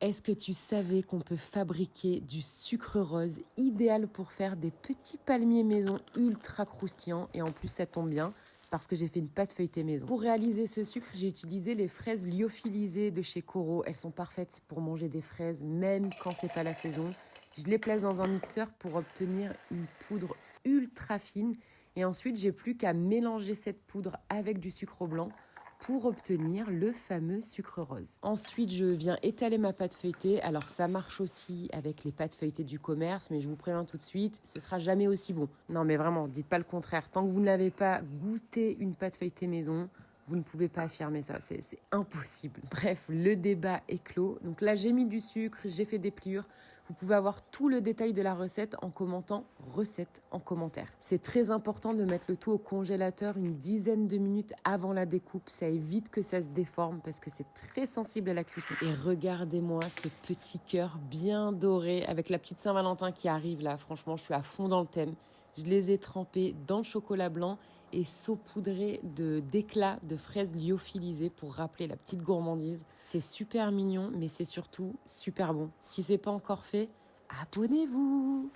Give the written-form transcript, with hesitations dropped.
Est-ce que tu savais qu'on peut fabriquer du sucre rose idéal pour faire des petits palmiers maison ultra croustillants? Et en plus, ça tombe bien parce que j'ai fait une pâte feuilletée maison. Pour réaliser ce sucre, j'ai utilisé les fraises lyophilisées de chez Coro. Elles sont parfaites pour manger des fraises, même quand c'est pas la saison. Je les place dans un mixeur pour obtenir une poudre ultra fine. Et ensuite, j'ai plus qu'à mélanger cette poudre avec du sucre blanc pour obtenir le fameux sucre rose. Ensuite, je viens étaler ma pâte feuilletée. Alors, ça marche aussi avec les pâtes feuilletées du commerce, mais je vous préviens tout de suite, ce sera jamais aussi bon. Non, mais vraiment, dites pas le contraire. Tant que vous n'avez pas goûté une pâte feuilletée maison, vous ne pouvez pas affirmer ça, c'est impossible. Bref, le débat est clos. Donc là, j'ai mis du sucre, j'ai fait des pliures. Vous pouvez avoir tout le détail de la recette en commentant recette en commentaire. C'est très important de mettre le tout au congélateur une dizaine de minutes avant la découpe. Ça évite que ça se déforme parce que c'est très sensible à la cuisson. Et regardez-moi ces petits cœurs bien dorés avec la petite Saint-Valentin qui arrive là. Franchement, je suis à fond dans le thème. Je les ai trempés dans le chocolat blanc et saupoudrés d'éclats de fraises lyophilisées pour rappeler la petite gourmandise. C'est super mignon, mais c'est surtout super bon. Si c'est pas encore fait, abonnez-vous!